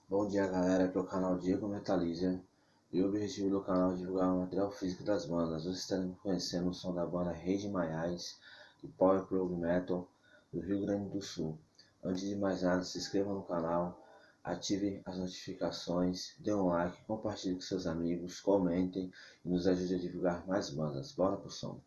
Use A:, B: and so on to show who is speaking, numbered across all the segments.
A: Bom dia galera, aqui é o canal Diego Metalizer e o objetivo do canal é divulgar o material físico das bandas. Vocês estarão conhecendo o som da banda Rage My Eyes, de Power Prog Metal do Rio Grande do Sul. Antes de mais nada, se inscreva no canal, ative as notificações, dê um like, compartilhe com seus amigos, comentem e nos ajude a divulgar mais bandas. Bora pro som!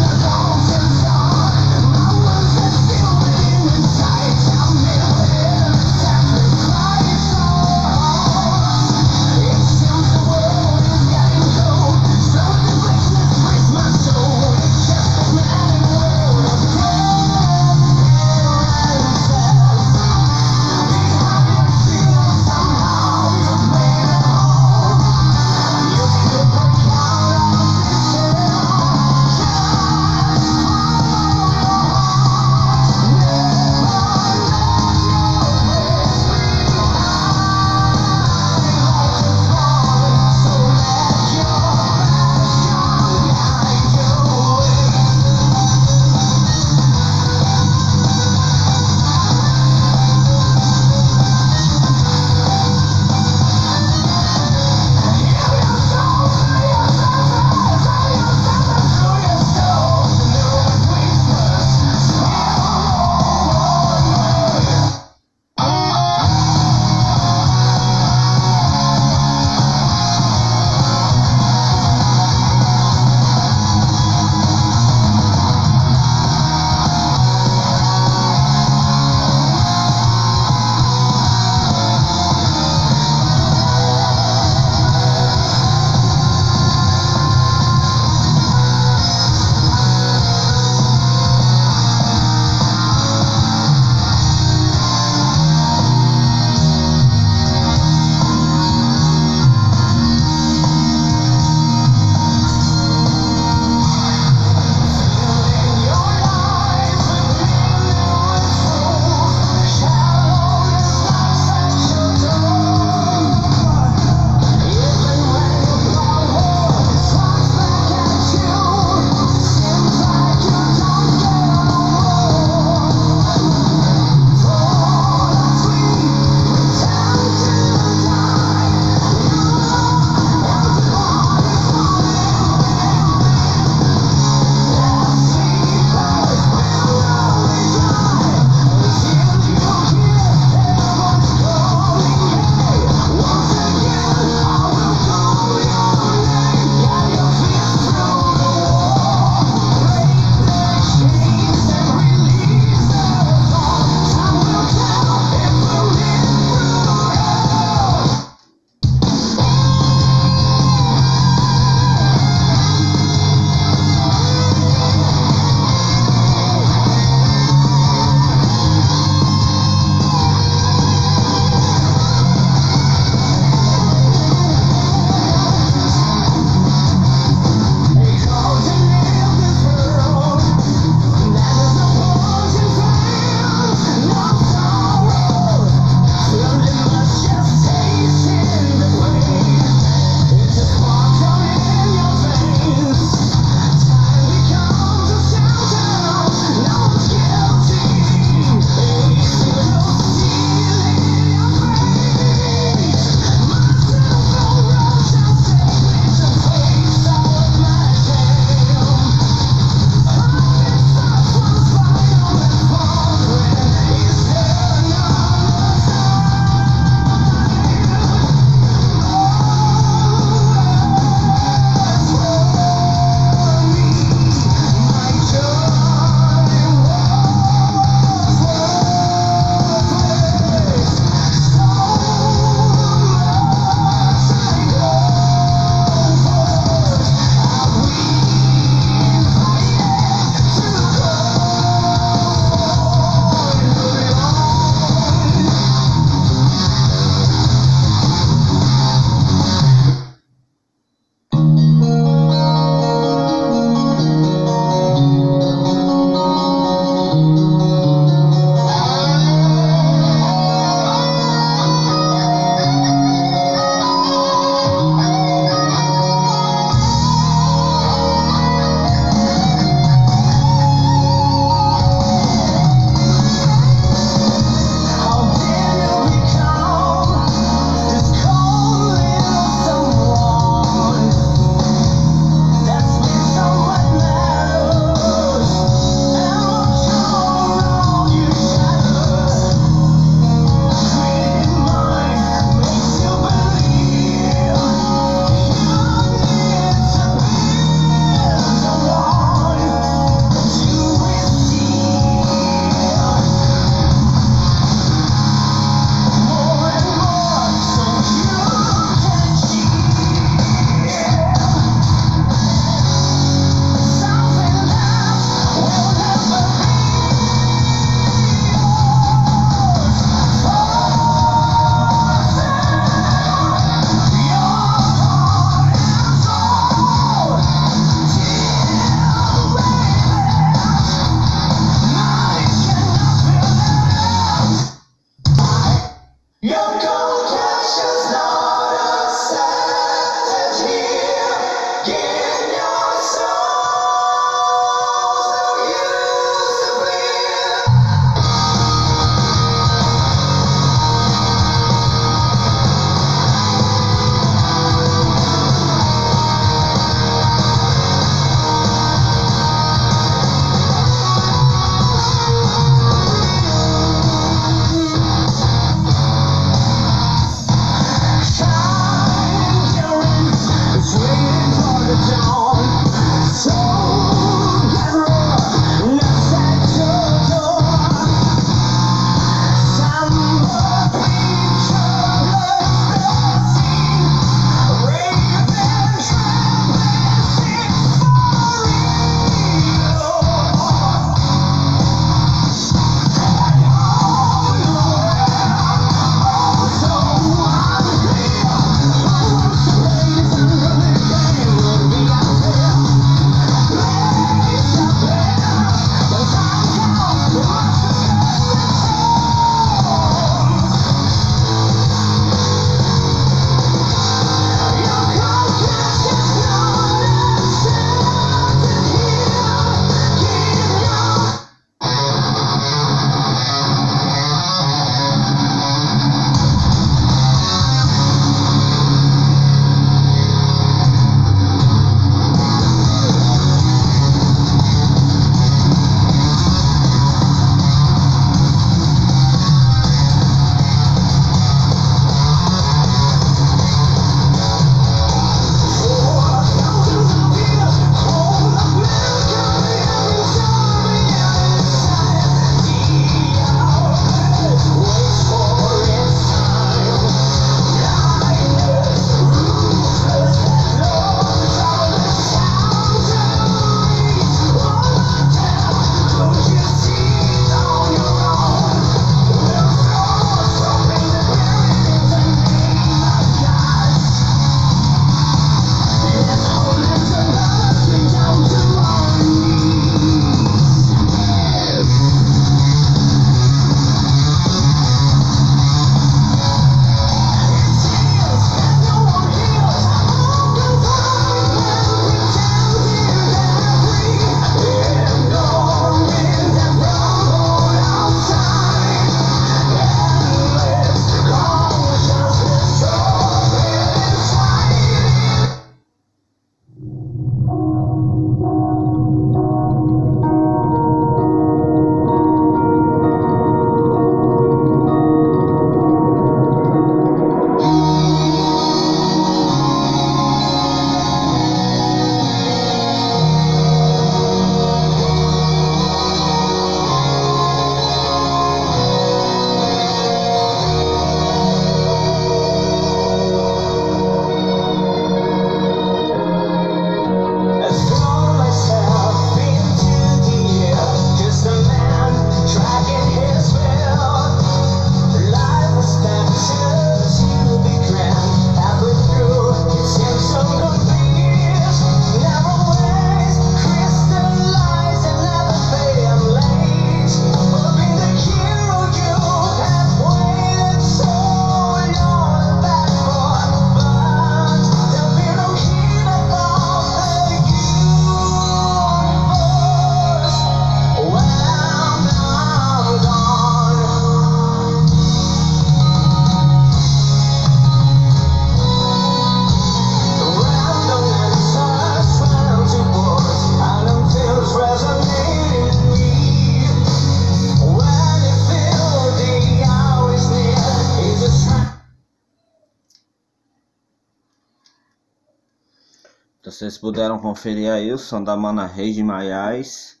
A: Vocês puderam conferir aí o som da banda Rage My Eyes,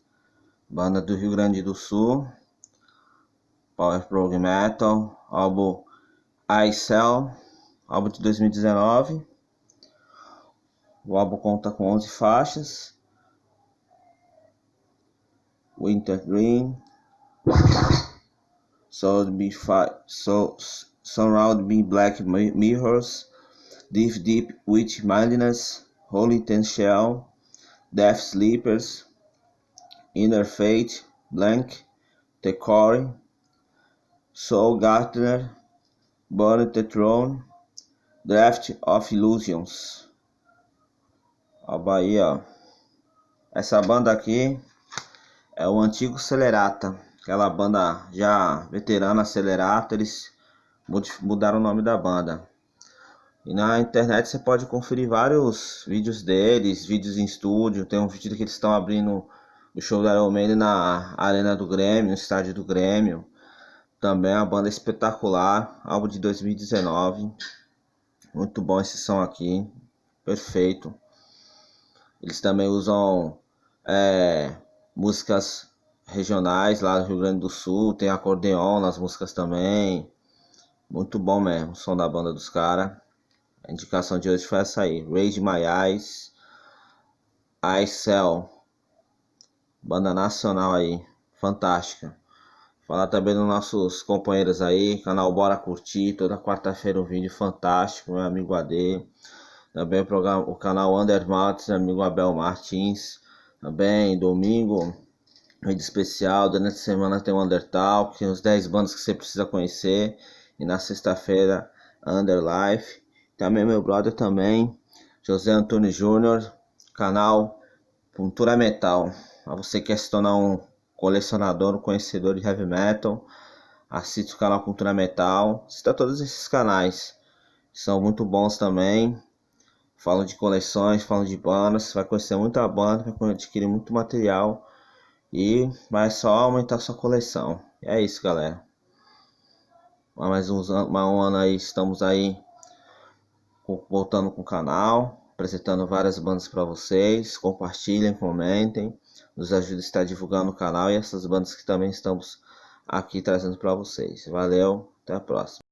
A: banda do Rio Grande do Sul, Power Prog Metal, álbum I Cell, álbum de 2019. O álbum conta com 11 faixas. Winter Green, Surround Me Black Mirrors, Deep Witch Madness, Holy Ten Shell, Death Sleepers, Inner Fate, Blank, The Core, Soul Gardener, Burn the Throne, Draft of Illusions. A Bahia. Essa banda aqui é o antigo Celerata, aquela banda já veterana Celerata. Eles mudaram o nome da banda. E na internet você pode conferir vários vídeos deles, vídeos em estúdio. Tem um vídeo que eles estão abrindo o show da Iron Maiden na Arena do Grêmio, no estádio do Grêmio. Também é uma banda espetacular, álbum de 2019. Muito bom esse som aqui, perfeito. Eles também usam músicas regionais lá do Rio Grande do Sul, tem acordeon nas músicas também. Muito bom mesmo o som da banda dos caras. A indicação de hoje foi essa aí, Rage My Eyes, I Cell, banda nacional aí, fantástica. Falar também dos nossos companheiros aí, canal Bora Curtir, toda quarta-feira um vídeo fantástico, meu amigo AD. Também o canal Undermatos, amigo Abel Martins. Também domingo, vídeo especial. Durante a semana tem o Undertalk, tem os 10 bandas que você precisa conhecer. E na sexta-feira, Underlife. Também meu brother também, José Antônio Júnior, canal Cultura Metal. Pra você que quer se tornar um colecionador, um conhecedor de heavy metal, assiste o canal Cultura Metal. Assista todos esses canais, são muito bons também. Falam de coleções, falam de bandas. Você vai conhecer muita banda, vai adquirir muito material e vai só aumentar sua coleção. E é isso, galera. Mais um ano aí, estamos aí voltando com o canal, apresentando várias bandas para vocês. Compartilhem, comentem, nos ajude a estar divulgando o canal e essas bandas que também estamos aqui trazendo para vocês. Valeu, até a próxima.